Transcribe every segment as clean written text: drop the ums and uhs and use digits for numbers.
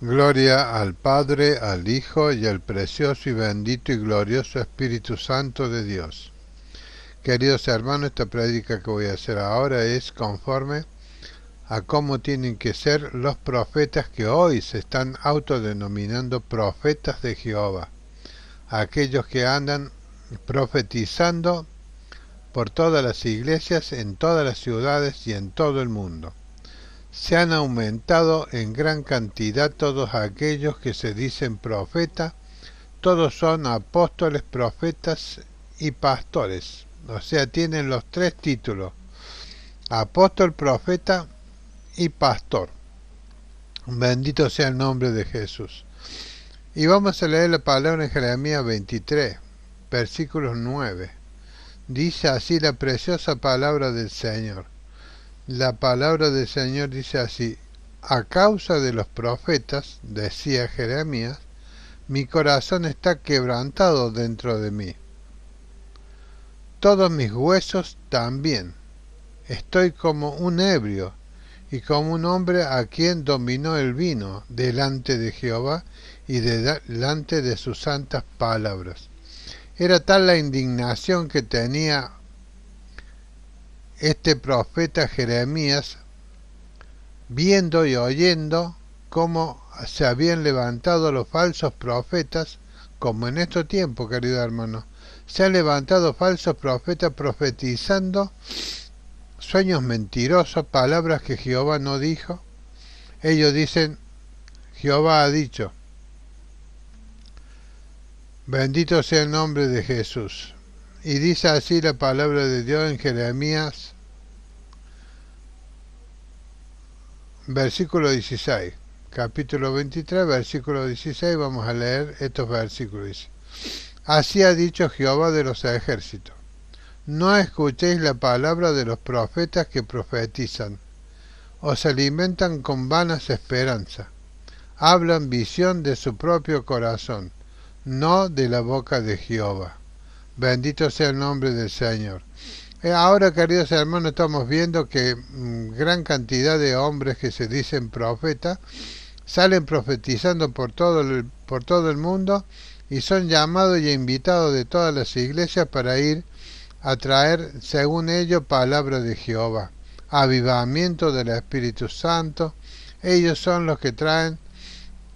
Gloria al Padre, al Hijo y al precioso y bendito y glorioso Espíritu Santo de Dios. Queridos hermanos, esta prédica que voy a hacer ahora es conforme a cómo tienen que ser los profetas que hoy se están autodenominando profetas de Jehová. Aquellos que andan profetizando por todas las iglesias, en todas las ciudades y en todo el mundo. Se han aumentado en gran cantidad todos aquellos que se dicen profeta, todos son apóstoles, profetas y pastores, o sea, tienen los tres títulos, apóstol, profeta y pastor. Bendito sea el nombre de Jesús. Y vamos a leer la palabra en Jeremías 23, versículos 9. Dice así la preciosa palabra del Señor. La palabra del Señor dice así: a causa de los profetas, decía Jeremías, mi corazón está quebrantado dentro de mí. Todos mis huesos también. Estoy como un ebrio y como un hombre a quien dominó el vino delante de Jehová y delante de sus santas palabras. Era tal la indignación que tenía este profeta Jeremías, viendo y oyendo cómo se habían levantado los falsos profetas, como en estos tiempos, querido hermano, se han levantado falsos profetas profetizando sueños mentirosos, palabras que Jehová no dijo. Ellos dicen, Jehová ha dicho. Bendito sea el nombre de Jesús. Y dice así la palabra de Dios en Jeremías, versículo 16, capítulo 23, versículo 16, vamos a leer estos versículos. Dice, así ha dicho Jehová de los ejércitos, no escuchéis la palabra de los profetas que profetizan, os alimentan con vanas esperanzas, hablan visión de su propio corazón, no de la boca de Jehová. Bendito sea el nombre del Señor. Ahora, queridos hermanos, estamos viendo que gran cantidad de hombres que se dicen profetas salen profetizando por todo el mundo y son llamados y invitados de todas las iglesias para ir a traer, según ellos, palabra de Jehová, avivamiento del Espíritu Santo. Ellos son los que traen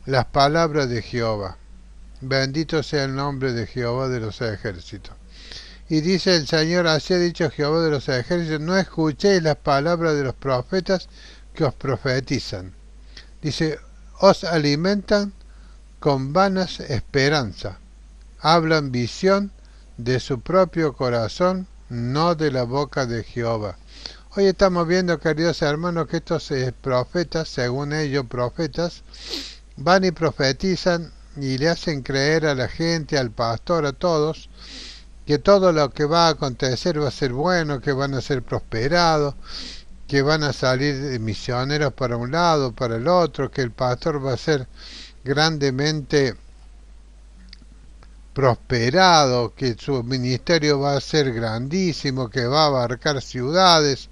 las palabras de Jehová. Bendito sea el nombre de Jehová de los ejércitos. Y dice el Señor, así ha dicho Jehová de los ejércitos, no escuchéis las palabras de los profetas que os profetizan. Dice, os alimentan con vanas esperanzas, hablan visión de su propio corazón, no de la boca de Jehová. Hoy estamos viendo, queridos hermanos, que estos profetas, según ellos profetas, van y profetizan y le hacen creer a la gente, al pastor, a todos, que todo lo que va a acontecer va a ser bueno, que van a ser prosperados, que van a salir misioneros para un lado, para el otro, que el pastor va a ser grandemente prosperado, que su ministerio va a ser grandísimo, que va a abarcar ciudades,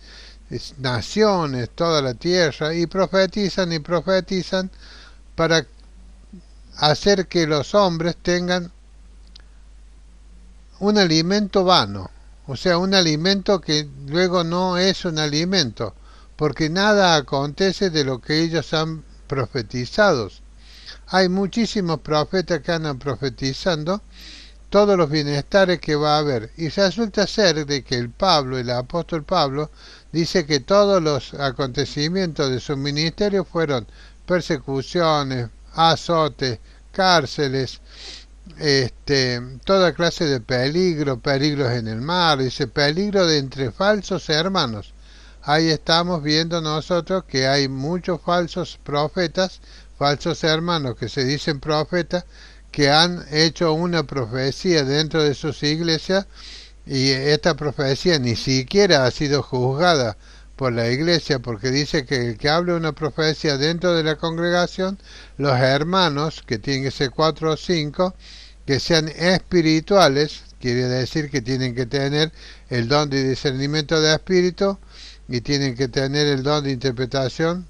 naciones, toda la tierra, y profetizan para hacer que los hombres tengan un alimento vano, o sea, un alimento que luego no es un alimento, porque nada acontece de lo que ellos han profetizado. Hay muchísimos profetas que andan profetizando todos los bienestares que va a haber, y resulta ser de que el apóstol Pablo, dice que todos los acontecimientos de su ministerio fueron persecuciones, azotes, cárceles, toda clase de peligros en el mar, dice peligro de entre falsos hermanos. Ahí estamos viendo nosotros que hay muchos falsos profetas, falsos hermanos que se dicen profetas, que han hecho una profecía dentro de sus iglesias y esta profecía ni siquiera ha sido juzgada por la iglesia, porque dice que el que habla una profecía dentro de la congregación, los hermanos, que tienen que ser 4 o 5, que sean espirituales, quiere decir que tienen que tener el don de discernimiento de espíritu y tienen que tener el don de interpretación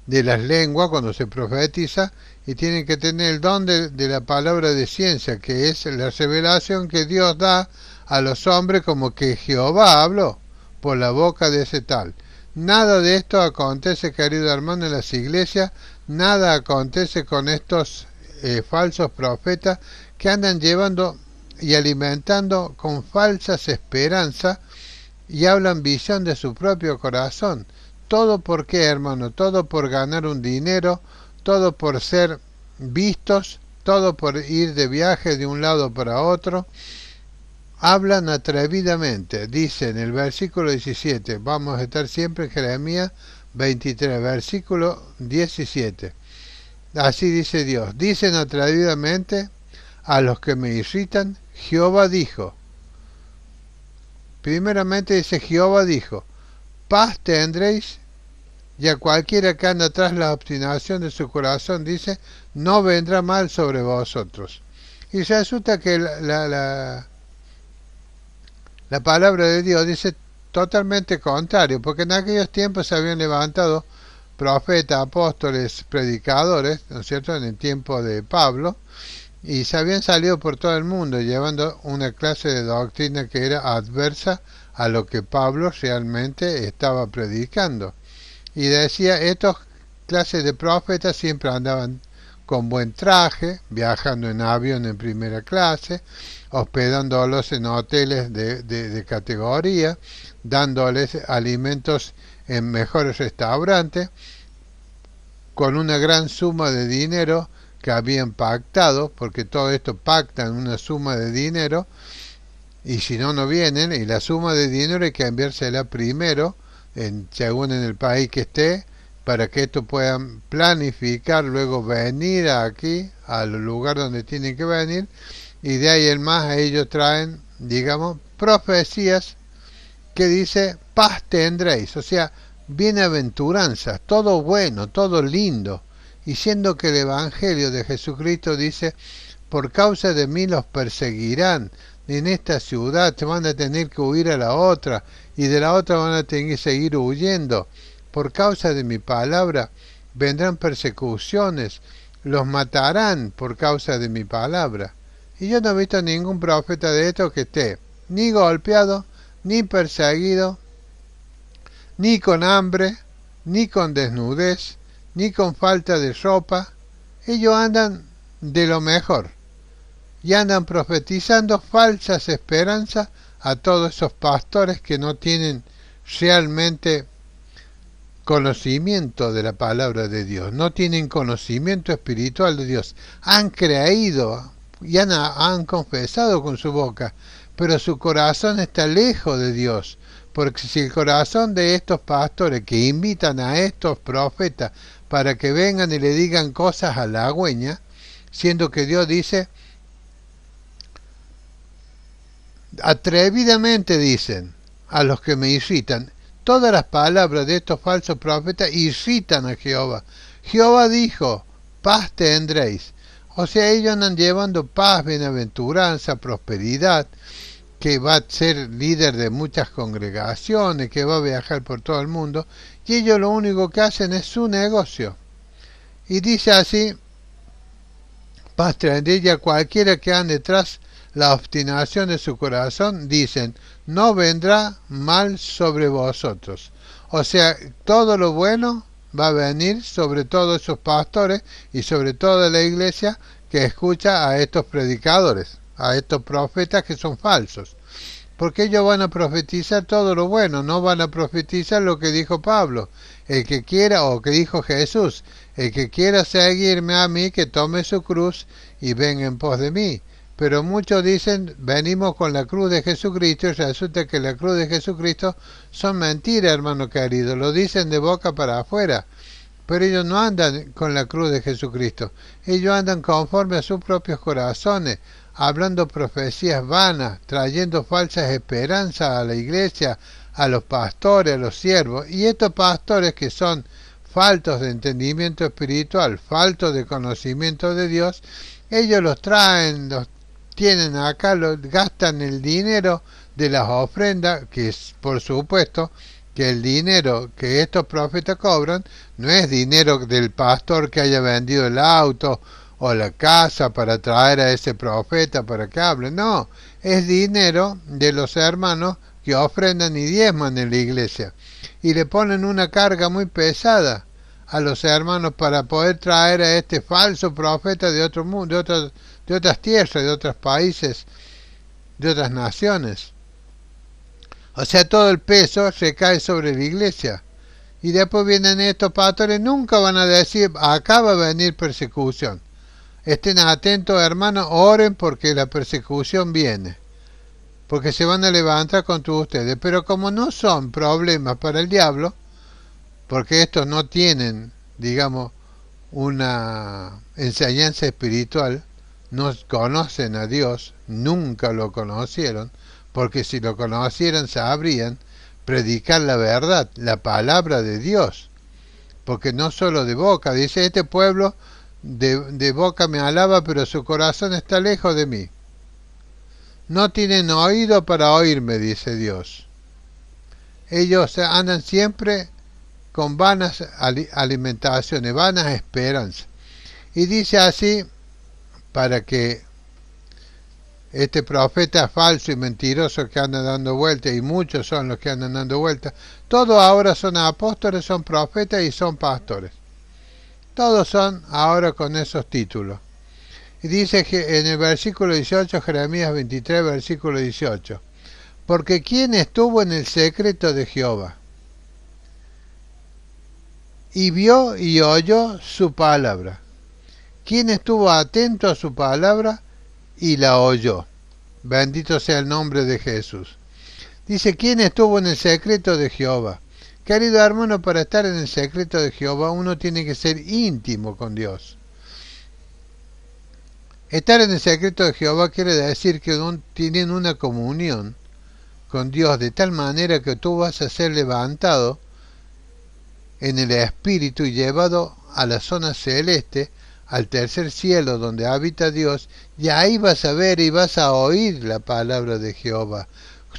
de las lenguas cuando se profetiza, y tienen que tener el don de la palabra de ciencia, que es la revelación que Dios da a los hombres, como que Jehová habló por la boca de ese tal. Nada de esto acontece, querido hermano, en las iglesias. Nada acontece con estos falsos profetas que andan llevando y alimentando con falsas esperanzas y hablan visión de su propio corazón. ¿Todo por qué, hermano? Todo por ganar un dinero, todo por ser vistos, todo por ir de viaje de un lado para otro. Hablan atrevidamente, dice en el versículo 17, vamos a estar siempre en Jeremías 23, versículo 17. Así dice Dios, dicen atrevidamente a los que me irritan, Jehová dijo. Primeramente dice Jehová dijo, paz tendréis, y a cualquiera que anda tras la obstinación de su corazón, dice, no vendrá mal sobre vosotros. Y resulta que la palabra de Dios dice totalmente contrario, porque en aquellos tiempos se habían levantado profetas, apóstoles, predicadores, ¿no es cierto?, en el tiempo de Pablo, y se habían salido por todo el mundo llevando una clase de doctrina que era adversa a lo que Pablo realmente estaba predicando. Y decía, estos clases de profetas siempre andaban con buen traje, viajando en avión en primera clase, hospedándolos en hoteles de categoría, dándoles alimentos en mejores restaurantes, con una gran suma de dinero que habían pactado, porque todo esto pactan una suma de dinero, y si no, no vienen, y la suma de dinero hay que enviársela primero, según en el país que esté, para que esto puedan planificar, luego venir aquí, al lugar donde tienen que venir, y de ahí en más ellos traen, digamos, profecías que dice, paz tendréis, o sea, bienaventuranzas, todo bueno, todo lindo, y siendo que el Evangelio de Jesucristo dice, por causa de mí los perseguirán, en esta ciudad se van a tener que huir a la otra, y de la otra van a tener que seguir huyendo, por causa de mi palabra vendrán persecuciones, los matarán por causa de mi palabra. Y yo no he visto ningún profeta de estos que esté ni golpeado, ni perseguido, ni con hambre, ni con desnudez, ni con falta de ropa. Ellos andan de lo mejor y andan profetizando falsas esperanzas a todos esos pastores que no tienen realmente conocimiento de la palabra de Dios, no tienen conocimiento espiritual de Dios, han creído y han confesado con su boca, pero su corazón está lejos de Dios, porque si el corazón de estos pastores que invitan a estos profetas para que vengan y le digan cosas halagüeñas, siendo que Dios dice, atrevidamente dicen a los que me irritan, todas las palabras de estos falsos profetas irritan a Jehová. Jehová dijo, paz tendréis. O sea, ellos andan llevando paz, bienaventuranza, prosperidad, que va a ser líder de muchas congregaciones, que va a viajar por todo el mundo, y ellos lo único que hacen es su negocio. Y dice así, paz tendréis, y a cualquiera que ande tras la obstinación de su corazón, dicen, no vendrá mal sobre vosotros. O sea, todo lo bueno va a venir sobre todos esos pastores y sobre toda la iglesia que escucha a estos predicadores, a estos profetas que son falsos. Porque ellos van a profetizar todo lo bueno, no van a profetizar lo que dijo Pablo. El que quiera, o que dijo Jesús, el que quiera seguirme a mí, que tome su cruz y venga en pos de mí. Pero muchos dicen, venimos con la cruz de Jesucristo, y resulta que la cruz de Jesucristo son mentiras, hermano querido, lo dicen de boca para afuera, pero ellos no andan con la cruz de Jesucristo, ellos andan conforme a sus propios corazones, hablando profecías vanas, trayendo falsas esperanzas a la iglesia, a los pastores, a los siervos, y estos pastores que son faltos de entendimiento espiritual, faltos de conocimiento de Dios, ellos los traen, los tienen acá, gastan el dinero de las ofrendas, que es, por supuesto, que el dinero que estos profetas cobran no es dinero del pastor que haya vendido el auto o la casa para traer a ese profeta para que hable, no, es dinero de los hermanos que ofrendan y diezman en la iglesia y le ponen una carga muy pesada a los hermanos para poder traer a este falso profeta de otro mundo, de otras tierras, de otros países, de otras naciones. O sea, todo el peso recae sobre la iglesia. Y después vienen estos pastores, nunca van a decir, acá va a venir persecución. Estén atentos, hermanos, oren porque la persecución viene. Porque se van a levantar contra ustedes. Pero como no son problemas para el diablo, porque estos no tienen, digamos, una enseñanza espiritual, no conocen a Dios, nunca lo conocieron, porque si lo conocieran sabrían predicar la verdad, la palabra de Dios, porque no solo de boca, dice este pueblo de boca me alaba, pero su corazón está lejos de mí. No tienen oído para oírme, dice Dios. Ellos andan siempre con vanas alimentaciones, vanas esperanzas. Y dice así, para que este profeta falso y mentiroso que anda dando vueltas, y muchos son los que andan dando vueltas, todos ahora son apóstoles, son profetas y son pastores. Todos son ahora con esos títulos. Y dice que en el versículo 18, Jeremías 23, versículo 18, porque ¿quién estuvo en el secreto de Jehová? Y vio y oyó su palabra. ¿Quién estuvo atento a su palabra y la oyó? Bendito sea el nombre de Jesús. Dice, ¿quién estuvo en el secreto de Jehová? Querido hermano, para estar en el secreto de Jehová uno tiene que ser íntimo con Dios. Estar en el secreto de Jehová quiere decir que tienen una comunión con Dios de tal manera que tú vas a ser levantado en el espíritu y llevado a la zona celeste, al tercer cielo donde habita Dios, y ahí vas a ver y vas a oír la palabra de Jehová.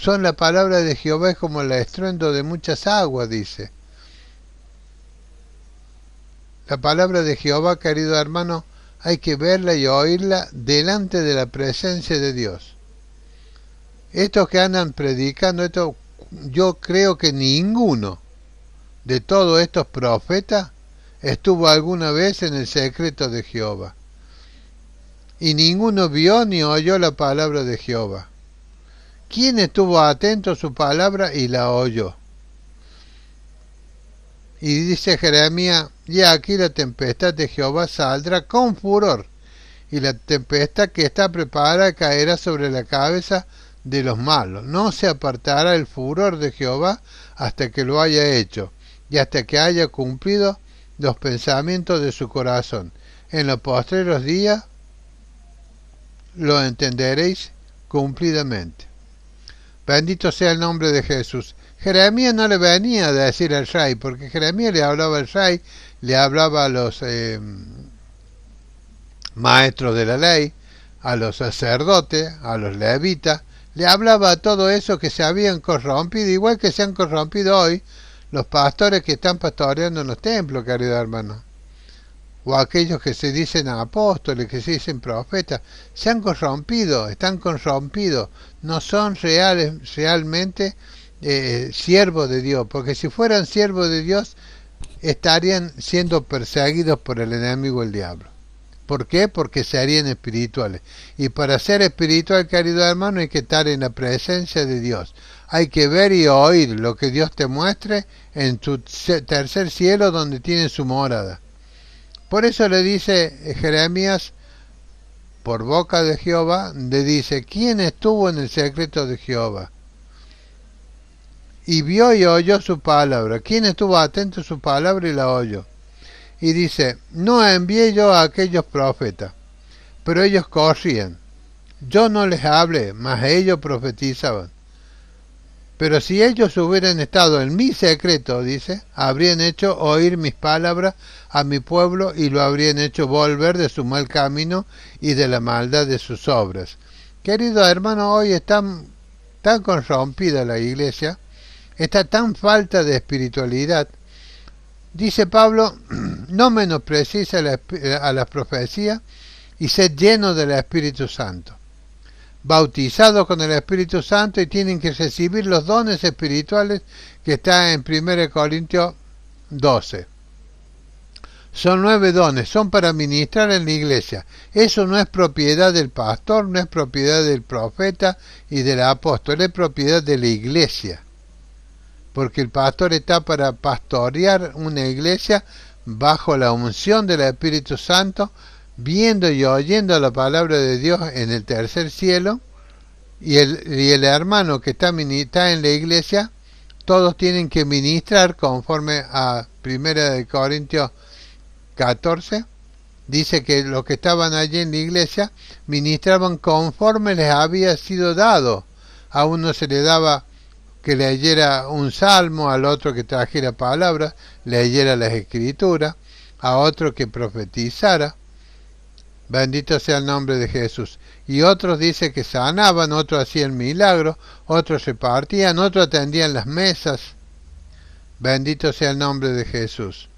La palabra de Jehová es como el estruendo de muchas aguas, dice. La palabra de Jehová, querido hermano, hay que verla y oírla delante de la presencia de Dios. Estos que andan predicando, yo creo que ninguno de todos estos profetas estuvo alguna vez en el secreto de Jehová. Y ninguno vio ni oyó la palabra de Jehová. ¿Quién estuvo atento a su palabra y la oyó? Y dice Jeremías, y aquí la tempestad de Jehová saldrá con furor, y la tempestad que está preparada caerá sobre la cabeza de los malos. No se apartará el furor de Jehová hasta que lo haya hecho, y hasta que haya cumplido los pensamientos de su corazón. En los postreros días lo entenderéis cumplidamente. Bendito sea el nombre de Jesús. Jeremías no le venía a decir al rey, porque Jeremías le hablaba al rey, le hablaba a los maestros de la ley, a los sacerdotes, a los levitas, le hablaba a todo eso que se habían corrompido, igual que se han corrompido hoy los pastores que están pastoreando en los templos, querido hermano, o aquellos que se dicen apóstoles, que se dicen profetas, se han corrompido, están corrompidos, no son realmente siervos de Dios, porque si fueran siervos de Dios estarían siendo perseguidos por el enemigo, el diablo. ¿Por qué? Porque serían espirituales. Y para ser espiritual, querido hermano, hay que estar en la presencia de Dios. Hay que ver y oír lo que Dios te muestre en su tercer cielo donde tiene su morada. Por eso le dice Jeremías, por boca de Jehová, le dice, ¿quién estuvo en el secreto de Jehová? Y vio y oyó su palabra. ¿Quién estuvo atento a su palabra y la oyó? Y dice, no envié yo a aquellos profetas, pero ellos corrían. Yo no les hablé, mas ellos profetizaban. Pero si ellos hubieran estado en mi secreto, dice, habrían hecho oír mis palabras a mi pueblo y lo habrían hecho volver de su mal camino y de la maldad de sus obras. Querido hermano, hoy está tan corrompida la iglesia, está tan falta de espiritualidad. Dice Pablo, no menosprecies a las profecías y sed llenos del Espíritu Santo, bautizados con el Espíritu Santo, y tienen que recibir los dones espirituales que está en 1 Corintios 12. Son 9 dones, son para ministrar en la iglesia. Eso no es propiedad del pastor, no es propiedad del profeta y del apóstol, es propiedad de la iglesia. Porque el pastor está para pastorear una iglesia bajo la unción del Espíritu Santo, viendo y oyendo la palabra de Dios en el tercer cielo, y el hermano que está en la iglesia, todos tienen que ministrar conforme a 1 Corintios 14, dice que los que estaban allí en la iglesia ministraban conforme les había sido dado. A uno se le daba que leyera un salmo, al otro que trajera palabras, leyera las escrituras, a otro que profetizara. Bendito sea el nombre de Jesús. Y otros dice que sanaban, otros hacían milagros, otros repartían, otros atendían las mesas. Bendito sea el nombre de Jesús.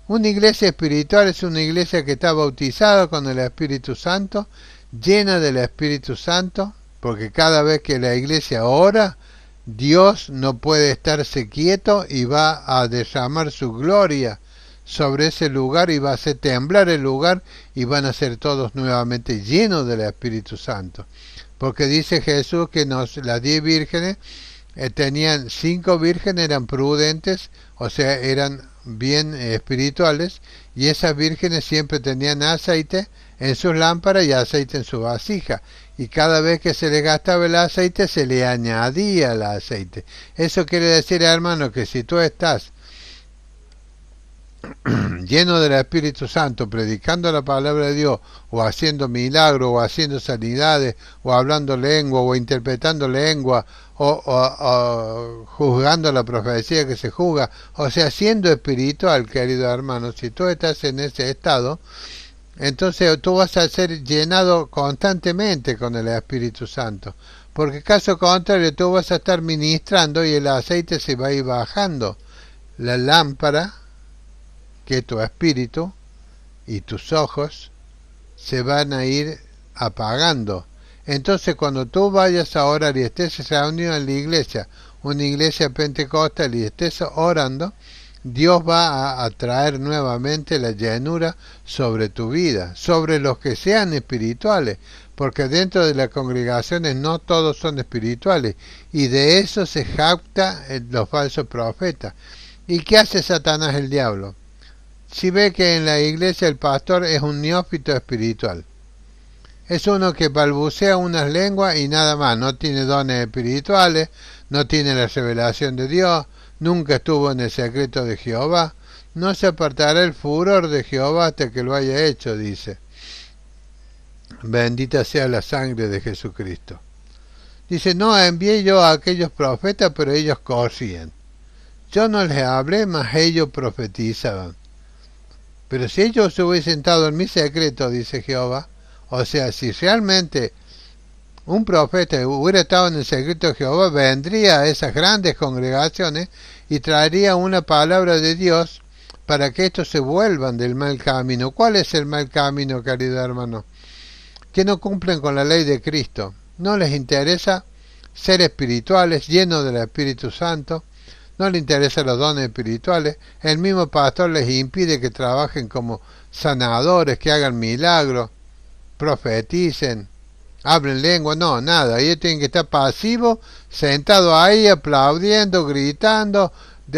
Una iglesia espiritual es una iglesia que está bautizada con el Espíritu Santo, llena del Espíritu Santo, porque cada vez que la iglesia ora, Dios no puede estarse quieto y va a derramar su gloria sobre ese lugar y va a hacer temblar el lugar y van a ser todos nuevamente llenos del Espíritu Santo. Porque dice Jesús que las 10 vírgenes tenían 5 vírgenes, eran prudentes, o sea, eran bien espirituales, y esas vírgenes siempre tenían aceite en sus lámparas y aceite en su vasija, y cada vez que se le gastaba el aceite se le añadía el aceite. Eso quiere decir, hermano, que si tú estás lleno del Espíritu Santo, predicando la palabra de Dios, o haciendo milagros, o haciendo sanidades, o hablando lengua, o interpretando lengua, o juzgando la profecía que se juzga, o sea, siendo espiritual, querido hermano, si tú estás en ese estado, entonces tú vas a ser llenado constantemente con el Espíritu Santo, porque caso contrario tú vas a estar ministrando y el aceite se va a ir bajando. La lámpara, que tu espíritu y tus ojos se van a ir apagando. Entonces cuando tú vayas a orar y estés reunido en la iglesia, una iglesia pentecostal, y estés orando, Dios va a traer nuevamente la llenura sobre tu vida, sobre los que sean espirituales, porque dentro de las congregaciones no todos son espirituales, y de eso se jacta los falsos profetas. ¿Y qué hace Satanás, el diablo? Si ve que en la iglesia el pastor es un neófito espiritual, es uno que balbucea unas lenguas y nada más, no tiene dones espirituales, no tiene la revelación de Dios, nunca estuvo en el secreto de Jehová, no se apartará el furor de Jehová hasta que lo haya hecho, dice. Bendita sea la sangre de Jesucristo. Dice, no envié yo a aquellos profetas, pero ellos corrían. Yo no les hablé, mas ellos profetizaban. Pero si ellos se hubiesen estado en mi secreto, dice Jehová, o sea, si realmente un profeta hubiera estado en el secreto de Jehová, vendría a esas grandes congregaciones y traería una palabra de Dios para que estos se vuelvan del mal camino. ¿Cuál es el mal camino, querido hermano? Que no cumplen con la ley de Cristo. No les interesa ser espirituales, llenos del Espíritu Santo. No les interesan los dones espirituales. El mismo pastor les impide que trabajen como sanadores, que hagan milagros, profeticen, hablen lengua, no, nada. Ellos tienen que estar pasivos, sentados ahí, aplaudiendo, gritando,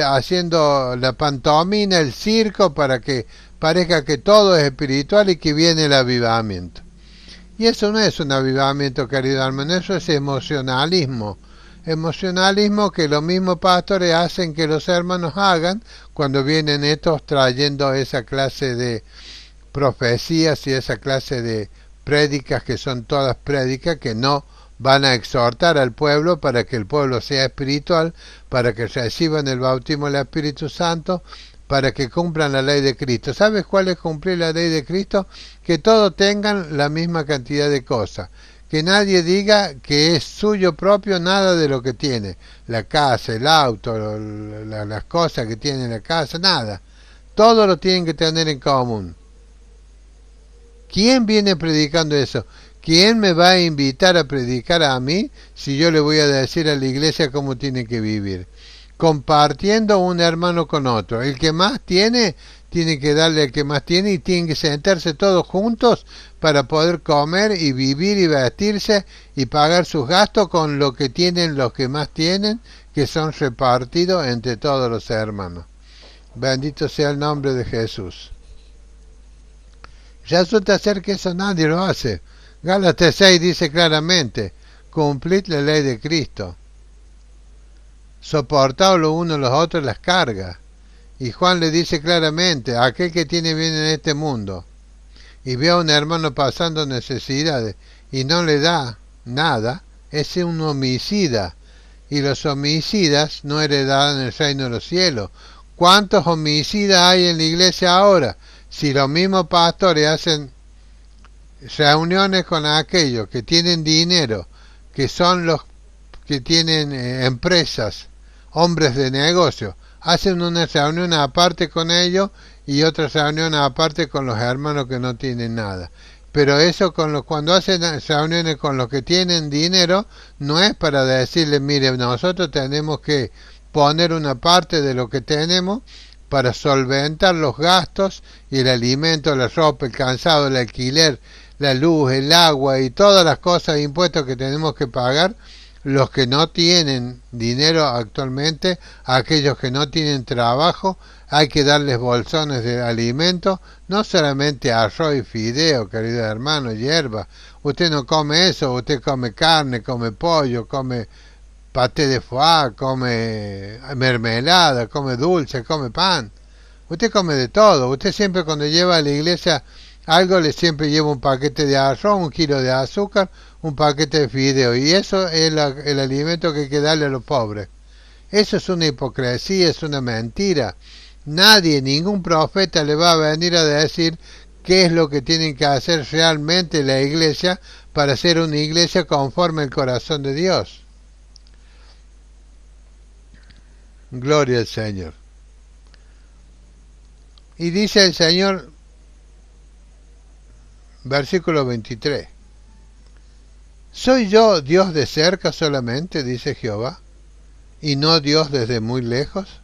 haciendo la pantomima, el circo, para que parezca que todo es espiritual y que viene el avivamiento. Y eso no es un avivamiento, querido hermano, eso es emocionalismo. Emocionalismo que los mismos pastores hacen que los hermanos hagan cuando vienen estos trayendo esa clase de profecías y esa clase de prédicas que son todas prédicas que no van a exhortar al pueblo para que el pueblo sea espiritual, para que reciban el bautismo del Espíritu Santo, para que cumplan la ley de Cristo. ¿Sabes cuál es cumplir la ley de Cristo? Que todos tengan la misma cantidad de cosas, que nadie diga que es suyo propio nada de lo que tiene, la casa, el auto, las cosas que tiene en la casa, nada. Todo lo tienen que tener en común. ¿Quién viene predicando eso? ¿Quién me va a invitar a predicar a mí si yo le voy a decir a la iglesia cómo tiene que vivir? Compartiendo un hermano con otro. El que más tiene que darle al que más tiene y tienen que sentarse todos juntos para poder comer y vivir y vestirse y pagar sus gastos con lo que tienen los que más tienen, que son repartidos entre todos los hermanos. Bendito sea el nombre de Jesús. Resulta ser que eso nadie lo hace. Gálatas 6 dice claramente, cumplid la ley de Cristo. Soportaos los unos los otros las cargas. Y Juan le dice claramente, aquel que tiene bien en este mundo y ve a un hermano pasando necesidades y no le da nada, es un homicida. Y los homicidas no heredarán el reino de los cielos. ¿Cuántos homicidas hay en la iglesia ahora? Si los mismos pastores hacen reuniones con aquellos que tienen dinero, que son los que tienen empresas, hombres de negocio, hacen una reunión aparte con ellos y otra reunión aparte con los hermanos que no tienen nada. Pero eso cuando hacen reuniones con los que tienen dinero, no es para decirles, mire, nosotros tenemos que poner una parte de lo que tenemos para solventar los gastos y el alimento, la ropa, el calzado, el alquiler, la luz, el agua y todas las cosas, impuestos que tenemos que pagar, los que no tienen dinero actualmente, a aquellos que no tienen trabajo, hay que darles bolsones de alimento, no solamente arroz y fideo, querido hermano, hierba. Usted no come eso, usted come carne, come pollo, come paté de foie, come mermelada, come dulce, come pan. Usted come de todo. Usted siempre cuando lleva a la iglesia algo, le siempre lleva un paquete de arroz, un kilo de azúcar, un paquete de fideo. Y eso es el alimento que hay que darle a los pobres. Eso es una hipocresía, es una mentira. Nadie, ningún profeta le va a venir a decir qué es lo que tienen que hacer realmente la iglesia para ser una iglesia conforme al corazón de Dios. Gloria al Señor. Y dice el Señor, versículo 23, ¿soy yo Dios de cerca solamente, dice Jehová, y no Dios desde muy lejos?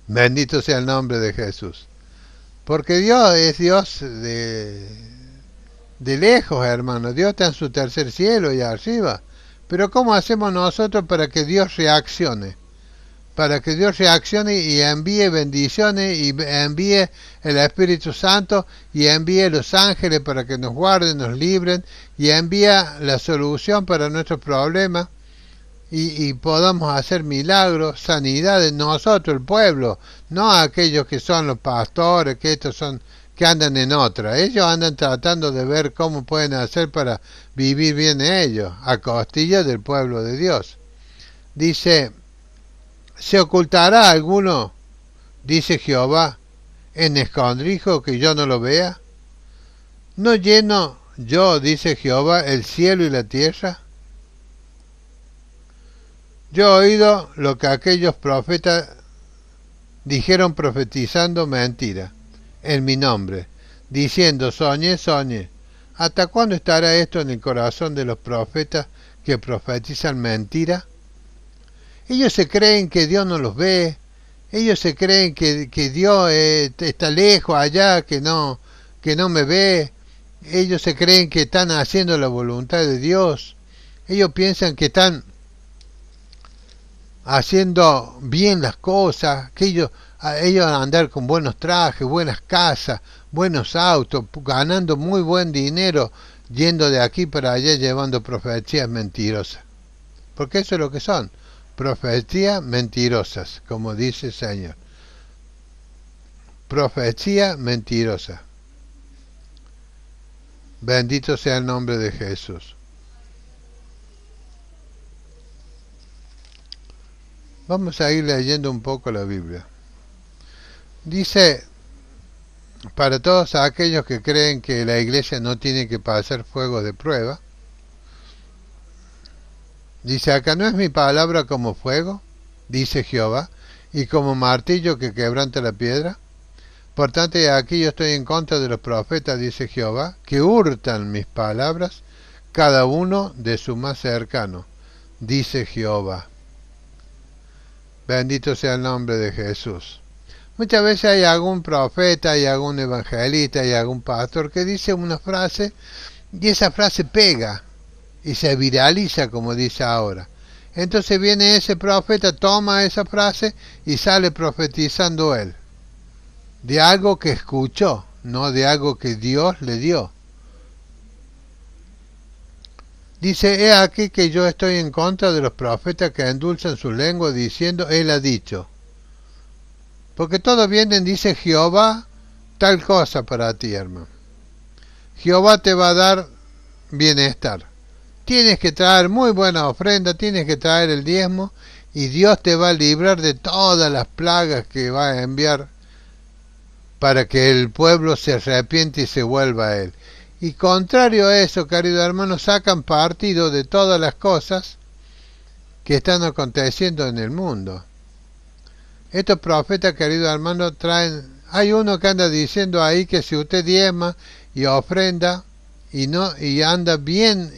Bendito sea el nombre de Jesús. Porque Dios es Dios de lejos, hermano. Dios está en su tercer cielo y arriba. Pero ¿cómo hacemos nosotros para que Dios reaccione? Para que Dios reaccione y envíe bendiciones y envíe el Espíritu Santo y envíe los ángeles para que nos guarden, nos libren y envíe la solución para nuestros problemas y podamos hacer milagros, sanidades, nosotros, el pueblo, no aquellos que son los pastores, que estos son, que andan en otra. Ellos andan tratando de ver cómo pueden hacer para vivir bien ellos, a costillas del pueblo de Dios. Dice, ¿se ocultará alguno, dice Jehová, en escondrijo que yo no lo vea? ¿No lleno yo, dice Jehová, el cielo y la tierra? Yo he oído lo que aquellos profetas dijeron profetizando mentira en mi nombre, diciendo, soñé, soñé. ¿Hasta cuándo estará esto en el corazón de los profetas que profetizan mentira? Ellos se creen que Dios no los ve, ellos se creen que Dios está lejos allá, que no me ve, ellos se creen que están haciendo la voluntad de Dios, ellos piensan que están haciendo bien las cosas, que ellos van a andar con buenos trajes, buenas casas, buenos autos, ganando muy buen dinero, yendo de aquí para allá llevando profecías mentirosas. Porque eso es lo que son, profecías mentirosas, como dice el Señor. Profecía mentirosa. Bendito sea el nombre de Jesús. Vamos a ir leyendo un poco la Biblia. Dice para todos aquellos que creen que la iglesia no tiene que pasar fuegos de prueba. Dice acá, ¿no es mi palabra como fuego? Dice Jehová, y como martillo que quebranta la piedra. Por tanto, aquí yo estoy en contra de los profetas, dice Jehová, que hurtan mis palabras, cada uno de su más cercano, dice Jehová. Bendito sea el nombre de Jesús. Muchas veces hay algún profeta, hay algún evangelista, hay algún pastor que dice una frase y esa frase pega y se viraliza, como dice ahora. Entonces viene ese profeta, toma esa frase y sale profetizando él. De algo que escuchó, no de algo que Dios le dio. Dice, he aquí que yo estoy en contra de los profetas que endulzan su lengua diciendo, él ha dicho. Porque todos vienen, dice Jehová, tal cosa para ti, hermano. Jehová te va a dar bienestar. Tienes que traer muy buena ofrenda, tienes que traer el diezmo y Dios te va a librar de todas las plagas que va a enviar para que el pueblo se arrepiente y se vuelva a él. Y contrario a eso, queridos hermanos, sacan partido de todas las cosas que están aconteciendo en el mundo. Estos profetas, queridos hermanos, traen... Hay uno que anda diciendo ahí que si usted diezma y ofrenda y anda bien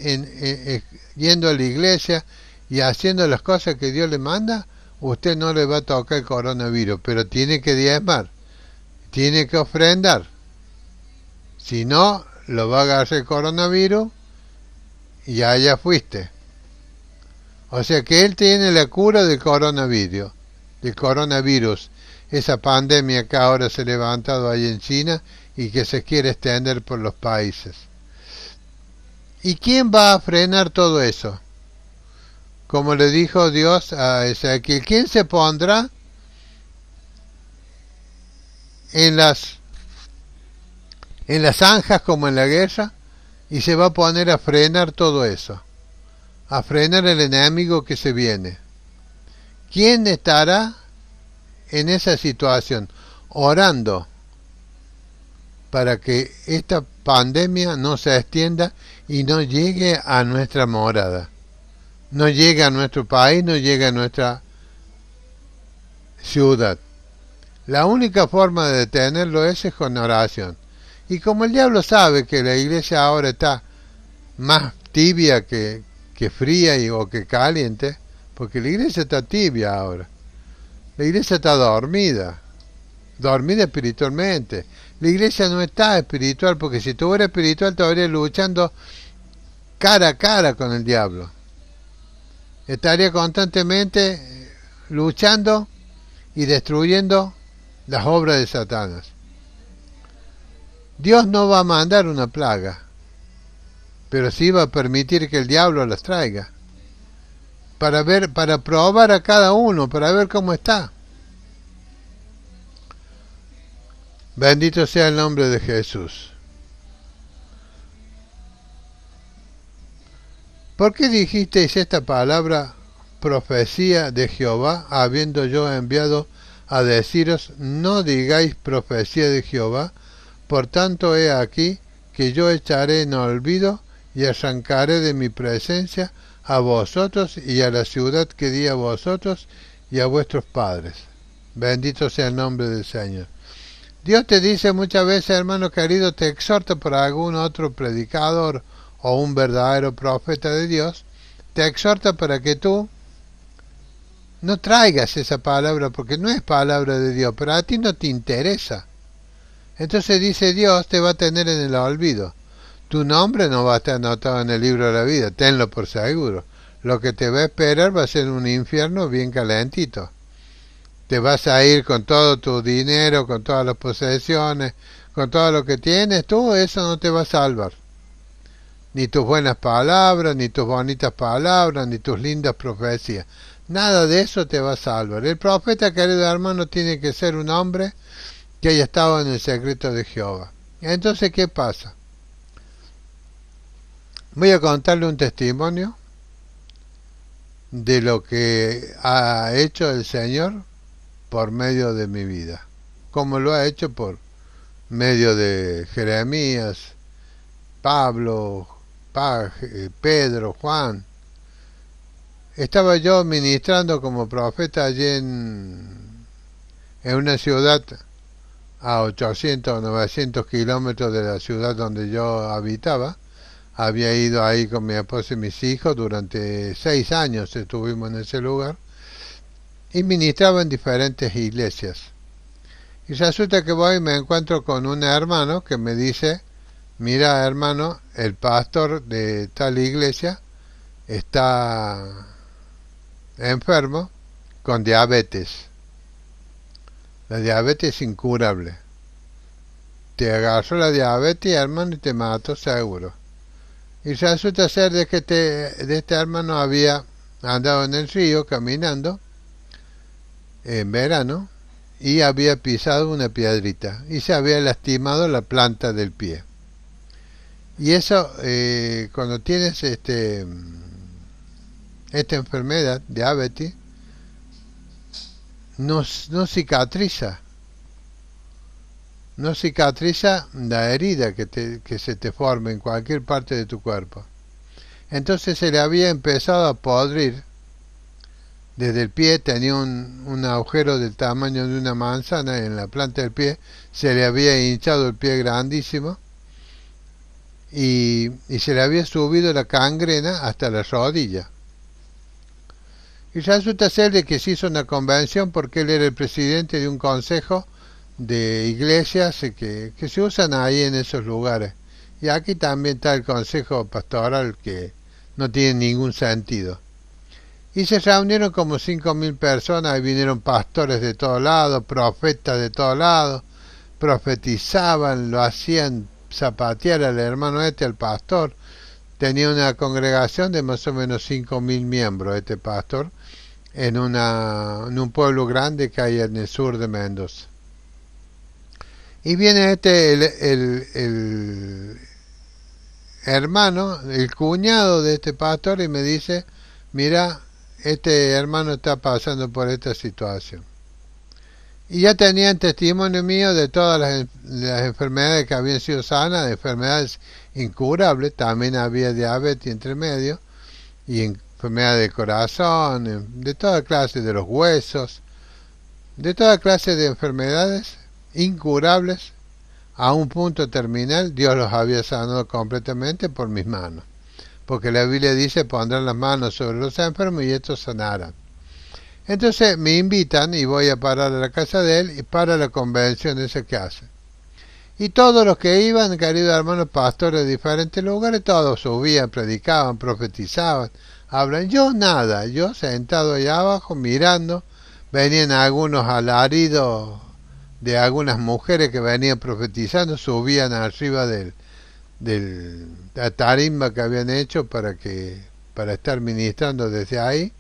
yendo a la iglesia y haciendo las cosas que Dios le manda, usted no le va a tocar el coronavirus, pero tiene que diezmar, tiene que ofrendar. Si no, lo va a agarrar el coronavirus y allá fuiste. O sea que él tiene la cura del coronavirus, esa pandemia que ahora se ha levantado ahí en China y que se quiere extender por los países. ¿Y quién va a frenar todo eso? Como le dijo Dios a Ezequiel, ¿quién se pondrá en las zanjas como en la guerra y se va a poner a frenar todo eso? A frenar el enemigo que se viene. ¿Quién estará en esa situación? Orando para que esta pandemia no se extienda y no llegue a nuestra morada, no llegue a nuestro país, no llegue a nuestra ciudad. La única forma de detenerlo es con oración. Y como el diablo sabe que la iglesia ahora está más tibia que fría o que caliente, porque la iglesia está tibia ahora, la iglesia está dormida espiritualmente. La iglesia no está espiritual, porque si estuviera espiritual estaría luchando cara a cara con el diablo. Estaría constantemente luchando y destruyendo las obras de Satanás. Dios no va a mandar una plaga, pero sí va a permitir que el diablo las traiga. Para probar a cada uno, para ver cómo está. Bendito sea el nombre de Jesús. ¿Por qué dijisteis esta palabra, profecía de Jehová, habiendo yo enviado a deciros, no digáis profecía de Jehová? Por tanto, he aquí que yo echaré en olvido y arrancaré de mi presencia a vosotros y a la ciudad que di a vosotros y a vuestros padres. Bendito sea el nombre del Señor. Dios te dice muchas veces, hermano querido, te exhorta por algún otro predicador o un verdadero profeta de Dios, te exhorta para que tú no traigas esa palabra, porque no es palabra de Dios, pero a ti no te interesa. Entonces dice Dios, te va a tener en el olvido. Tu nombre no va a estar anotado en el libro de la vida, tenlo por seguro. Lo que te va a esperar va a ser un infierno bien calentito. Te vas a ir con todo tu dinero, con todas las posesiones, con todo lo que tienes, tú eso no te va a salvar. Ni tus buenas palabras, ni tus bonitas palabras, ni tus lindas profecías. Nada de eso te va a salvar. El profeta, querido hermano, tiene que ser un hombre que haya estado en el secreto de Jehová. Entonces, ¿qué pasa? Voy a contarle un testimonio de lo que ha hecho el Señor por medio de mi vida, como lo ha hecho por medio de Jeremías, Pablo, Pedro, Juan. Estaba yo ministrando como profeta allí en una ciudad a 800 o 900 kilómetros de la ciudad donde yo habitaba. Había ido ahí con mi esposa y mis hijos, durante 6 años estuvimos en ese lugar, y ministraba en diferentes iglesias. Y resulta que voy y me encuentro con un hermano que me dice: mira, hermano, el pastor de tal iglesia está enfermo con diabetes. La diabetes es incurable. Te agarró la diabetes, hermano, y te mató seguro. Y resulta ser de que de este hermano había andado en el río caminando en verano y había pisado una piedrita y se había lastimado la planta del pie. Y eso, cuando tienes esta enfermedad, diabetes, no cicatriza. No cicatriza la herida que se te forma en cualquier parte de tu cuerpo. Entonces se le había empezado a podrir desde el pie. Tenía un agujero del tamaño de una manzana en la planta del pie. Se le había hinchado el pie grandísimo y se le había subido la gangrena hasta la rodilla. Y resulta ser de que se hizo una convención porque él era el presidente de un consejo de iglesias que se usan ahí en esos lugares. Y aquí también está el consejo pastoral, que no tiene ningún sentido. Y se reunieron como 5.000 personas, y vinieron pastores de todos lados, profetas de todos lados, profetizaban, lo hacían zapatear al hermano al pastor. Tenía una congregación de más o menos 5.000 miembros este pastor, en un pueblo grande que hay en el sur de Mendoza. Y viene el hermano, el cuñado de este pastor, y me dice: mira, este hermano está pasando por esta situación. Y ya tenían testimonio mío de todas las enfermedades que habían sido sanas, de enfermedades incurables. También había diabetes entre medio, y enfermedades de corazón, de toda clase, de los huesos, de toda clase de enfermedades incurables. A un punto terminal, Dios los había sanado completamente por mis manos, porque la Biblia dice: pondrán las manos sobre los enfermos y estos sanarán. Entonces me invitan y voy a parar a la casa de él, y para la convención esa que hacen. Y todos los que iban, queridos hermanos, pastores de diferentes lugares, todos subían, predicaban, profetizaban, hablan. Yo nada, yo sentado allá abajo mirando. Venían algunos alaridos de algunas mujeres que venían profetizando, subían arriba de la tarimba que habían hecho para estar ministrando desde ahí,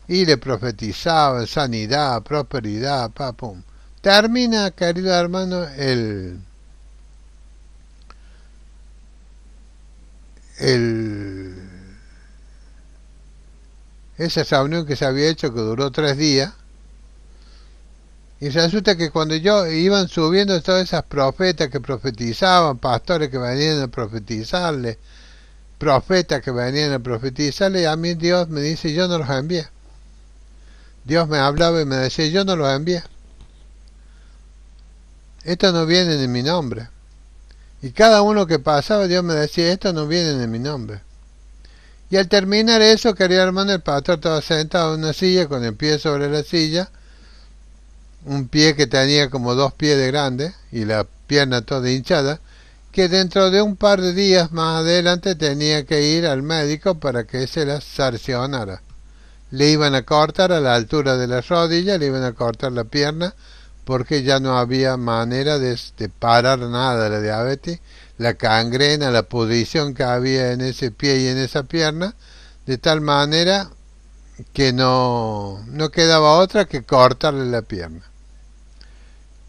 y le profetizaban sanidad, prosperidad, pum. Termina, querido hermano, esa reunión que se había hecho, que duró 3 días. Y resulta que cuando iban subiendo todas esas profetas que profetizaban, pastores que venían a profetizarle, profetas que venían a profetizarle, a mí Dios me dice: yo no los envié. Dios me hablaba y me decía: yo no los envié. Estos no vienen en mi nombre. Y cada uno que pasaba, Dios me decía: estos no vienen en mi nombre. Y al terminar eso, querido hermano, el pastor estaba sentado en una silla, con el pie sobre la silla, un pie que tenía como 2 pies de grande y la pierna toda hinchada, que dentro de un par de días más adelante tenía que ir al médico para que se la cercionara. Le iban a cortar a la altura de la rodilla, le iban a cortar la pierna, porque ya no había manera de parar nada de la diabetes, la gangrena, la pudrición que había en ese pie y en esa pierna, de tal manera que no quedaba otra que cortarle la pierna.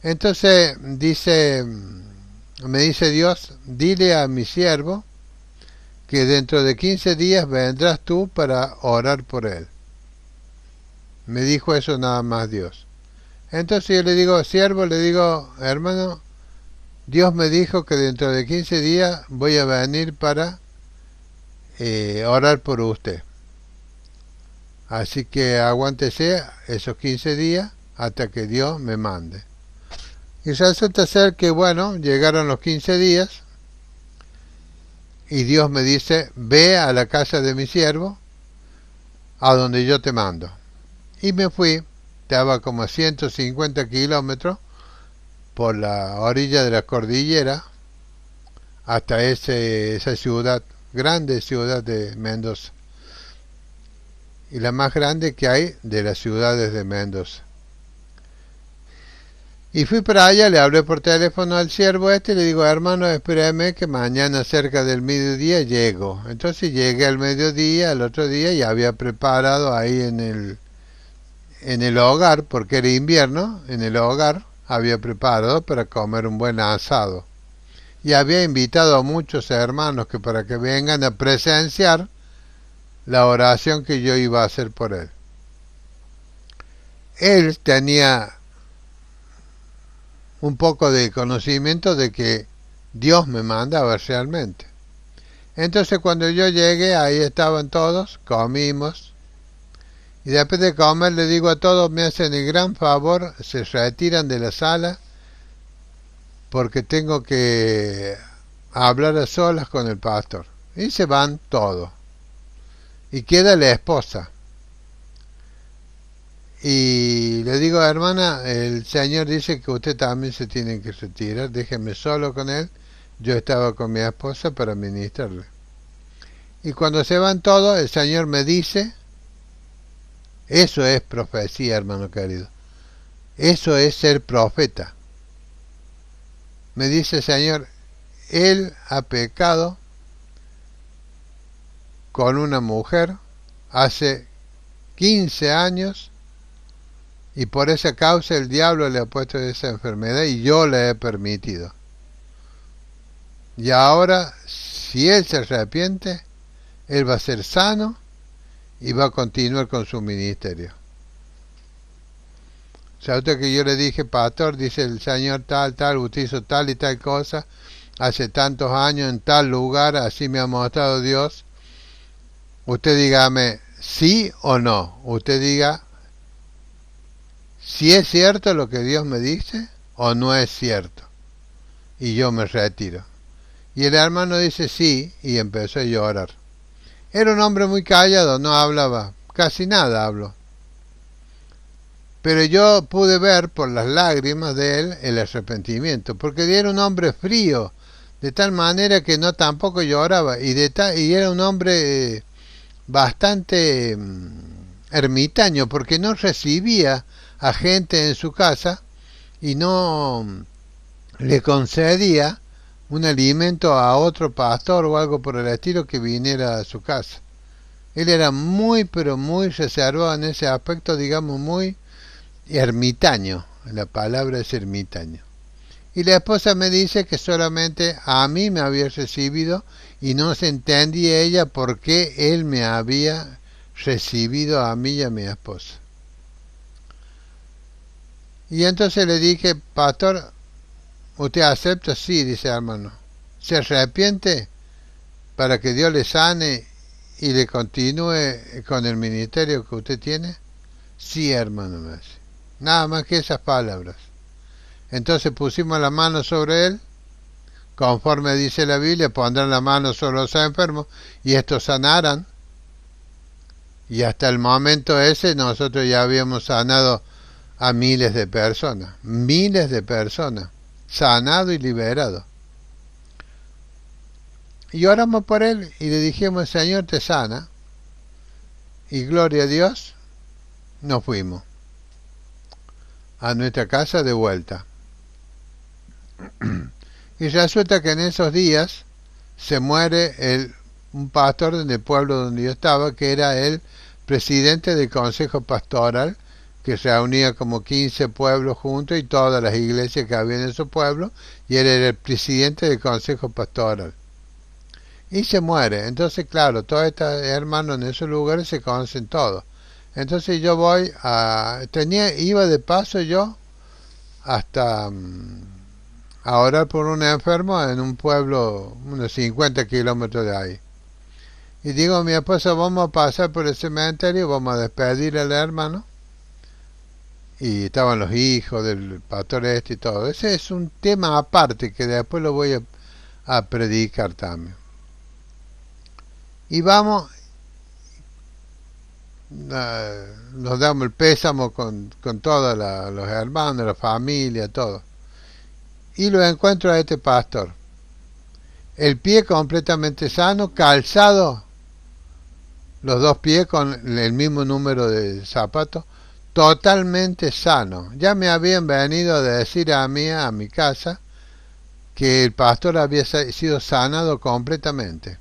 Entonces me dice Dios: dile a mi siervo que dentro de 15 días vendrás tú para orar por él. Me dijo eso nada más Dios. Entonces yo le digo: siervo, le digo, hermano, Dios me dijo que dentro de 15 días voy a venir para orar por usted. Así que aguántese esos 15 días hasta que Dios me mande. Y resulta ser que, bueno, llegaron los 15 días y Dios me dice, ve a la casa de mi siervo, a donde yo te mando. Y me fui, estaba como a 150 kilómetros por la orilla de la cordillera hasta esa ciudad, grande ciudad de Mendoza. Y la más grande que hay de las ciudades de Mendoza. Y fui para allá, le hablé por teléfono al siervo y le digo, hermano, espérame que mañana cerca del mediodía llego. Entonces llegué al mediodía, al otro día, y había preparado ahí en el hogar, porque era invierno, en el hogar había preparado para comer un buen asado. Y había invitado a muchos hermanos que para que vengan a presenciar la oración que yo iba a hacer por él. Él tenía un poco de conocimiento de que Dios me mandaba realmente. Entonces cuando yo llegué, ahí estaban todos, comimos, y después de comer le digo a todos, me hacen el gran favor, se retiran de la sala, porque tengo que hablar a solas con el pastor. Y se van todos. Y queda la esposa. Y le digo, hermana, el Señor dice que usted también se tiene que retirar, déjeme solo con él. Yo estaba con mi esposa para ministrarle. Y cuando se van todos, el Señor me dice, eso es profecía, hermano querido. Eso es ser profeta. Me dice el Señor, él ha pecado con una mujer hace 15 años y por esa causa el diablo le ha puesto esa enfermedad y yo le he permitido. Y ahora, si él se arrepiente, él va a ser sano y va a continuar con su ministerio. O sea, usted que yo le dije, pastor, dice el Señor tal, usted hizo tal y tal cosa, hace tantos años en tal lugar, así me ha mostrado Dios. Usted dígame sí o no. Usted diga si es cierto lo que Dios me dice o no es cierto. Y yo me retiro. Y el hermano dice sí y empezó a llorar. Era un hombre muy callado, no hablaba, casi nada habló. Pero yo pude ver por las lágrimas de él el arrepentimiento, porque era un hombre frío, de tal manera que no tampoco lloraba, y era un hombre bastante ermitaño, porque no recibía a gente en su casa y no le concedía un alimento a otro pastor o algo por el estilo que viniera a su casa. Él era muy, pero muy reservado en ese aspecto, digamos, muy ermitaño. La palabra es ermitaño. Y la esposa me dice que solamente a mí me había recibido y no se entendía ella por qué él me había recibido a mí y a mi esposa. Y entonces le dije, pastor, ¿usted acepta? Sí, dice hermano. ¿Se arrepiente para que Dios le sane y le continúe con el ministerio que usted tiene? Sí, hermano, me dice. Nada más que esas palabras. Entonces pusimos la mano sobre él, conforme dice la Biblia, pondrán la mano sobre los enfermos y estos sanarán. Y hasta el momento ese nosotros ya habíamos sanado a miles de personas, sanado y liberado. Y oramos por él y le dijimos, Señor te sana, y gloria a Dios, nos fuimos a nuestra casa de vuelta. Y resulta que en esos días se muere un pastor del pueblo donde yo estaba, que era el presidente del consejo pastoral, que reunía como 15 pueblos juntos y todas las iglesias que había en esos pueblos, y él era el presidente del consejo pastoral. Y se muere. Entonces, claro, todos estos hermanos en esos lugares se conocen todos. Entonces yo iba de paso yo hasta a orar por un enfermo en un pueblo unos 50 kilómetros de ahí. Y digo a mi esposa, vamos a pasar por el cementerio, vamos a despedir al hermano. Y estaban los hijos del pastor este y todo. Ese es un tema aparte que después lo voy a predicar también. Y vamos, nos damos el pésamo con todos los hermanos, la familia, todo. Y lo encuentro a este pastor. El pie completamente sano, calzado, los dos pies con el mismo número de zapatos, totalmente sano. Ya me habían venido a decir a mi casa, que el pastor había sido sanado completamente.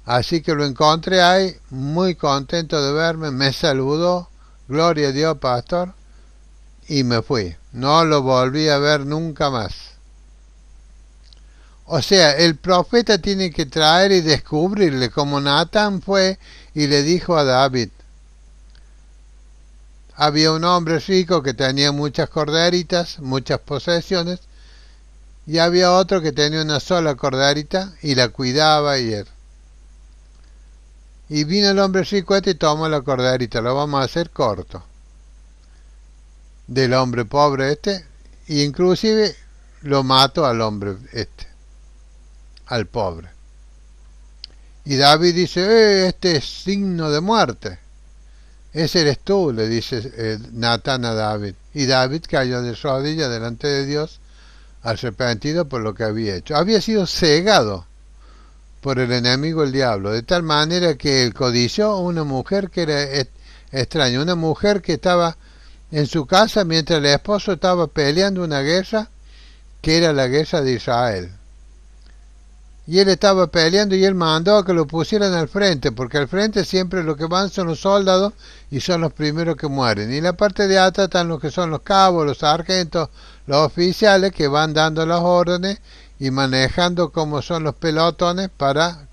Así que lo encontré ahí, muy contento de verme, me saludó, gloria a Dios, pastor, y me fui. No lo volví a ver nunca más. O sea, el profeta tiene que traer y descubrirle, como Natán fue y le dijo a David. Había un hombre rico que tenía muchas corderitas, muchas posesiones, y había otro que tenía una sola corderita y la cuidaba y él. Y vino el hombre rico este y tomó la corderita, lo vamos a hacer corto, del hombre pobre este, y inclusive lo mató al hombre este, al pobre. Y David dice, este es signo de muerte. Ese eres tú, le dice Natán a David. Y David cayó de rodillas delante de Dios, arrepentido por lo que había hecho. Había sido cegado por el enemigo, el diablo, de tal manera que él codició a una mujer que era extraña, una mujer que estaba en su casa mientras el esposo estaba peleando una guerra que era la guerra de Israel. Y él estaba peleando y él mandó a que lo pusieran al frente, porque al frente siempre lo que van son los soldados y son los primeros que mueren. Y en la parte de atrás están los que son los cabos, los sargentos, los oficiales que van dando las órdenes y manejando como son los pelotones para...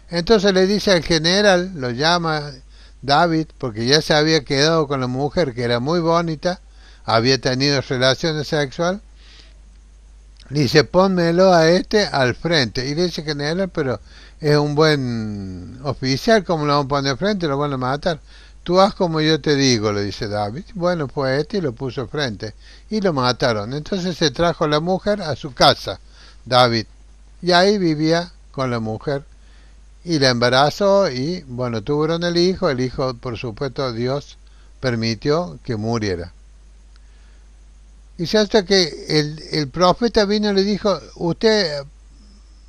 Entonces le dice al general, lo llama David, porque ya se había quedado con la mujer que era muy bonita, había tenido relaciones sexuales. Le dice, pónmelo a este al frente. Y le dice, general, pero es un buen oficial, ¿cómo lo van a poner al frente? Lo van a matar. Tú haz como yo te digo, le dice David. Bueno, fue este y lo puso al frente. Y lo mataron. Entonces se trajo la mujer a su casa, David. Y ahí vivía con la mujer. Y la embarazó y, bueno, tuvieron el hijo. El hijo, por supuesto, Dios permitió que muriera. Y se hasta que el profeta vino y le dijo, usted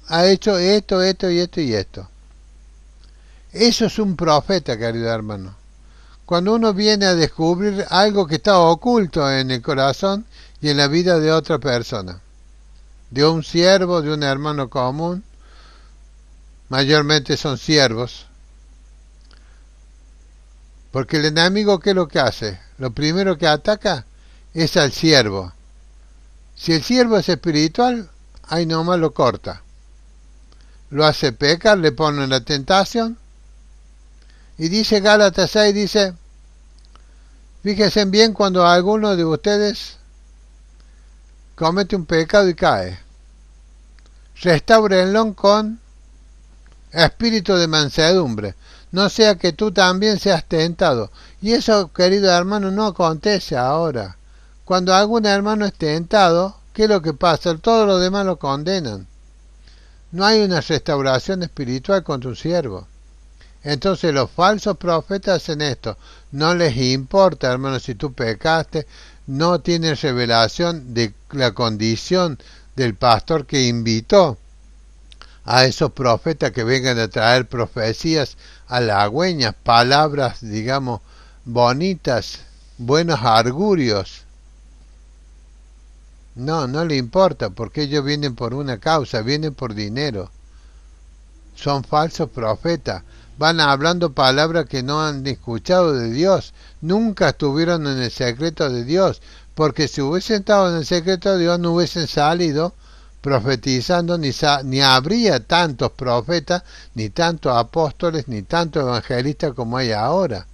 ha hecho esto, esto y esto y esto. Eso es un profeta, querido hermano. Cuando uno viene a descubrir algo que está oculto en el corazón y en la vida de otra persona. De un siervo, de un hermano común. Mayormente son siervos. Porque el enemigo, ¿qué es lo que hace? Lo primero que ataca es al siervo. Si el siervo es espiritual, ahí nomás lo corta. Lo hace pecar, le pone la tentación. Y dice Gálatas 6, dice, fíjense bien cuando alguno de ustedes comete un pecado y cae. Restáurenlo con espíritu de mansedumbre. No sea que tú también seas tentado. Y eso, querido hermano, no acontece ahora. Cuando algún hermano es tentado, ¿qué es lo que pasa? Todos los demás lo condenan. No hay una restauración espiritual contra un siervo. Entonces los falsos profetas hacen esto. No les importa, hermano, si tú pecaste. No tienen revelación de la condición del pastor que invitó a esos profetas que vengan a traer profecías halagüeñas, palabras, digamos, bonitas, buenos augurios. No le importa, porque ellos vienen por una causa, vienen por dinero. Son falsos profetas. Van hablando palabras que no han escuchado de Dios. Nunca estuvieron en el secreto de Dios. Porque si hubiesen estado en el secreto de Dios, no hubiesen salido profetizando, ni habría tantos profetas, ni tantos apóstoles, ni tantos evangelistas como hay ahora.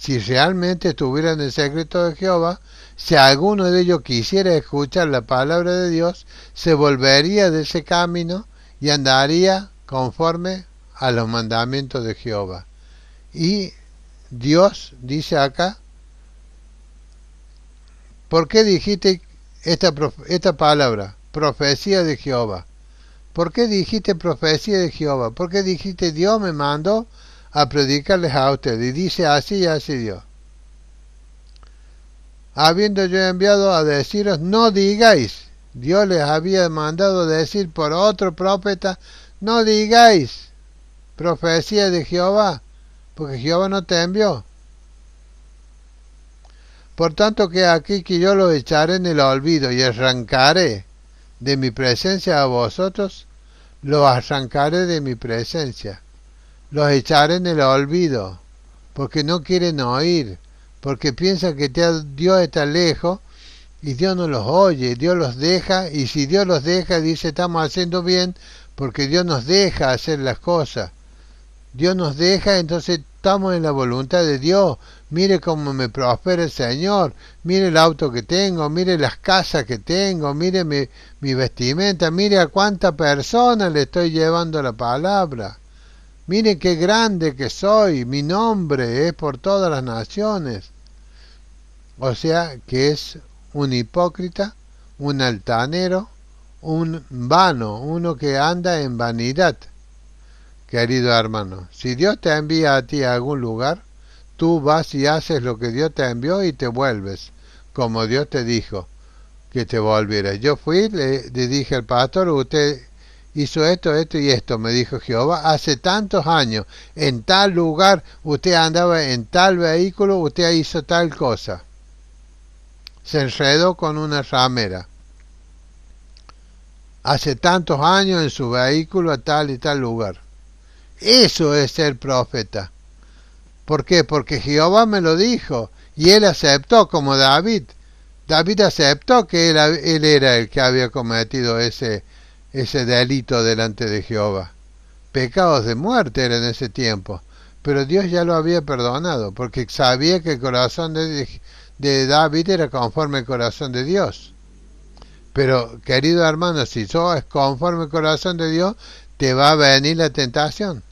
si realmente estuvieran en el secreto de Jehová, si alguno de ellos quisiera escuchar la palabra de Dios, se volvería de ese camino y andaría conforme a los mandamientos de Jehová. Y Dios dice acá, ¿por qué dijiste esta palabra? Profecía de Jehová. ¿Por qué dijiste profecía de Jehová? ¿Por qué dijiste Dios me mandó a predicarles a ustedes? Y dice así y así Dios. Habiendo yo enviado a deciros, no digáis. Dios les había mandado decir por otro profeta, no digáis profecía de Jehová, porque Jehová no te envió. Por tanto que aquí que yo los echaré en el olvido y arrancaré de mi presencia a vosotros, los arrancaré de mi presencia. Los echaré en el olvido, porque no quieren oír, porque piensan que Dios está lejos y Dios no los oye, Dios los deja, y si Dios los deja, dice estamos haciendo bien, porque Dios nos deja hacer las cosas. Dios nos deja, entonces estamos en la voluntad de Dios. Mire cómo me prospera el Señor, mire el auto que tengo, mire las casas que tengo, mire mi vestimenta, mire a cuánta persona le estoy llevando la palabra. Mire qué grande que soy, mi nombre es por todas las naciones. O sea que es un hipócrita, un altanero, un vano, uno que anda en vanidad. Querido hermano, si Dios te envía a ti a algún lugar, tú vas y haces lo que Dios te envió y te vuelves, como Dios te dijo que te volvieras. Yo fui, le dije al pastor, usted hizo esto, esto y esto, me dijo Jehová, hace tantos años, en tal lugar, usted andaba en tal vehículo, usted hizo tal cosa. Se enredó con una ramera. Hace tantos años en su vehículo a tal y tal lugar. Eso es ser profeta. ¿Por qué? Porque Jehová me lo dijo y él aceptó, como David. David aceptó que él era el que había cometido ese delito delante de Jehová. Pecados de muerte era en ese tiempo, pero Dios ya lo había perdonado, porque sabía que el corazón de David era conforme al corazón de Dios. Pero, querido hermano, si sos conforme al corazón de Dios, te va a venir la tentación.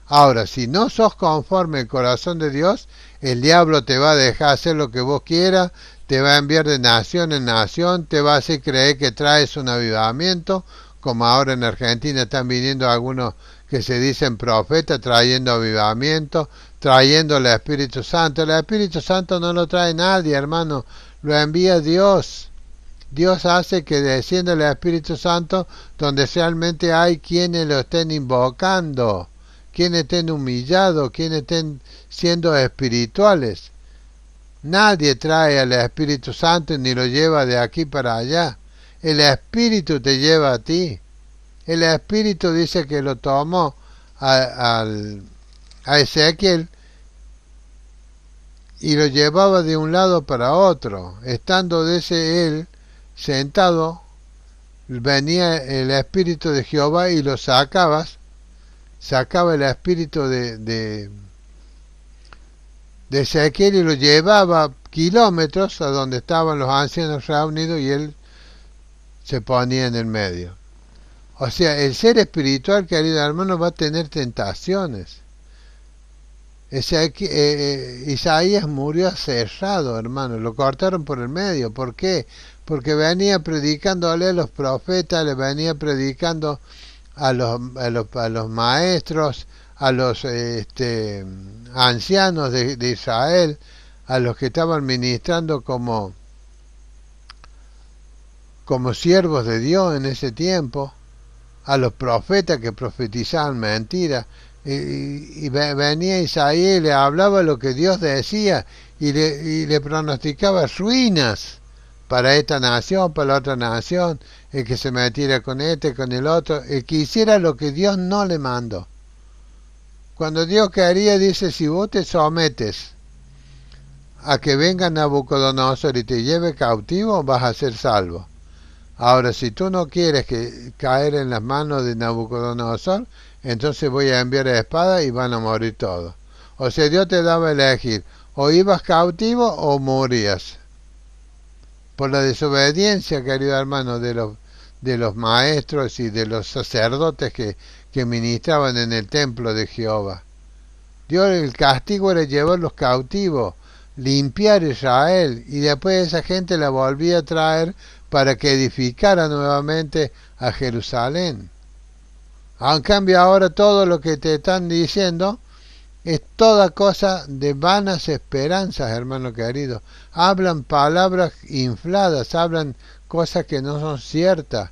Ahora, si no sos conforme al corazón de Dios, el diablo te va a dejar hacer lo que vos quieras, te va a enviar de nación en nación, te va a hacer creer que traes un avivamiento, como ahora en Argentina están viniendo algunos que se dicen profetas trayendo avivamiento, trayendo el Espíritu Santo. El Espíritu Santo no lo trae nadie, hermano, lo envía Dios. Dios hace que descienda el Espíritu Santo donde realmente hay quienes lo estén invocando, quienes estén humillados, quienes estén siendo espirituales. Nadie trae al Espíritu Santo ni lo lleva de aquí para allá. El Espíritu te lleva a ti. El Espíritu dice que lo tomó a Ezequiel y lo llevaba de un lado para otro. Estando él sentado, venía el Espíritu de Jehová y lo sacaba el Espíritu de Ezequiel y lo llevaba kilómetros a donde estaban los ancianos reunidos y él se ponía en el medio. O sea, el ser espiritual, querido hermano, va a tener tentaciones. Isaías murió aserrado, hermano, lo cortaron por el medio. ¿Por qué? Porque venía predicándole a los profetas, le venía predicando a los maestros, a los ancianos de Israel, a los que estaban ministrando como siervos de Dios en ese tiempo, a los profetas que profetizaban mentiras, y venía Isaías y le hablaba lo que Dios decía y le pronosticaba ruinas para esta nación, para la otra nación, el que se metiera con con el otro, el que hiciera lo que Dios no le mandó. Cuando Dios quería, dice, si vos te sometes a que venga Nabucodonosor y te lleve cautivo, vas a ser salvo. Ahora, si tú no quieres caer en las manos de Nabucodonosor, entonces voy a enviar espada y van a morir todos. O sea, Dios te daba a elegir, o ibas cautivo o morías. Por la desobediencia, querido hermano, de los maestros y de los sacerdotes que ministraban en el templo de Jehová. Dios, el castigo era llevarlos cautivos, limpiar Israel, y después esa gente la volvía a traer para que edificara nuevamente a Jerusalén. En cambio ahora todo lo que te están diciendo es toda cosa de vanas esperanzas, hermano querido. Hablan palabras infladas, hablan cosas que no son ciertas.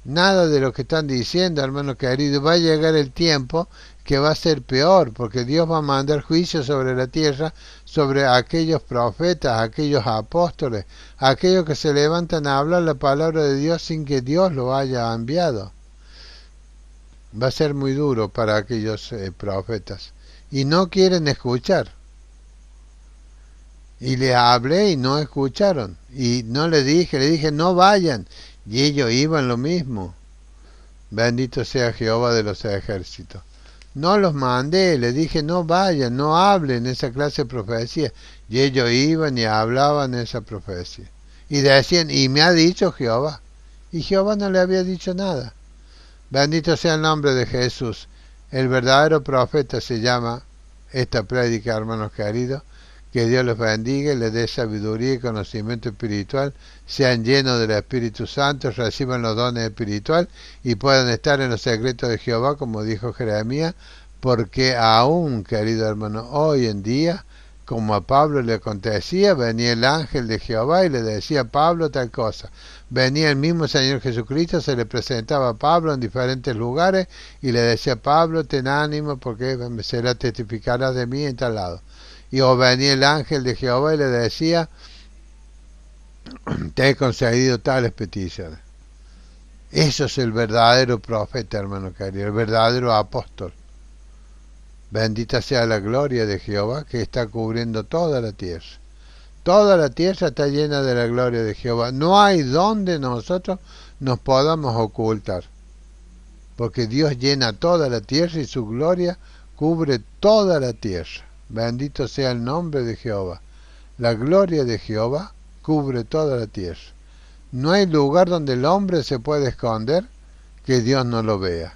Nada de lo que están diciendo, hermano querido. Va a llegar el tiempo que va a ser peor, porque Dios va a mandar juicio sobre la tierra, sobre aquellos profetas, aquellos apóstoles, aquellos que se levantan a hablar la palabra de Dios sin que Dios lo haya enviado. Va a ser muy duro para aquellos profetas. Y no quieren escuchar. Y le hablé y no escucharon. Y no le dije no vayan. Y ellos iban lo mismo. Bendito sea Jehová de los ejércitos. No los mandé, le dije no vayan, no hablen esa clase de profecía. Y ellos iban y hablaban esa profecía. Y decían, y me ha dicho Jehová. Y Jehová no le había dicho nada. Bendito sea el nombre de Jesús. El verdadero profeta se llama esta prédica, hermanos queridos. Que Dios los bendiga y les dé sabiduría y conocimiento espiritual. Sean llenos del Espíritu Santo, reciban los dones espirituales y puedan estar en los secretos de Jehová, como dijo Jeremías. Porque aún, querido hermano, hoy en día, como a Pablo le acontecía, venía el ángel de Jehová y le decía a Pablo tal cosa. Venía el mismo Señor Jesucristo, se le presentaba a Pablo en diferentes lugares y le decía, Pablo, ten ánimo porque será testificarás de mí en tal lado. Y o venía el ángel de Jehová y le decía, te he concedido tales peticiones. Eso es el verdadero profeta, hermano querido, el verdadero apóstol. Bendita sea la gloria de Jehová que está cubriendo toda la tierra. Toda la tierra está llena de la gloria de Jehová. No hay donde nosotros nos podamos ocultar. Porque Dios llena toda la tierra y su gloria cubre toda la tierra. Bendito sea el nombre de Jehová. La gloria de Jehová cubre toda la tierra. No hay lugar donde el hombre se pueda esconder que Dios no lo vea.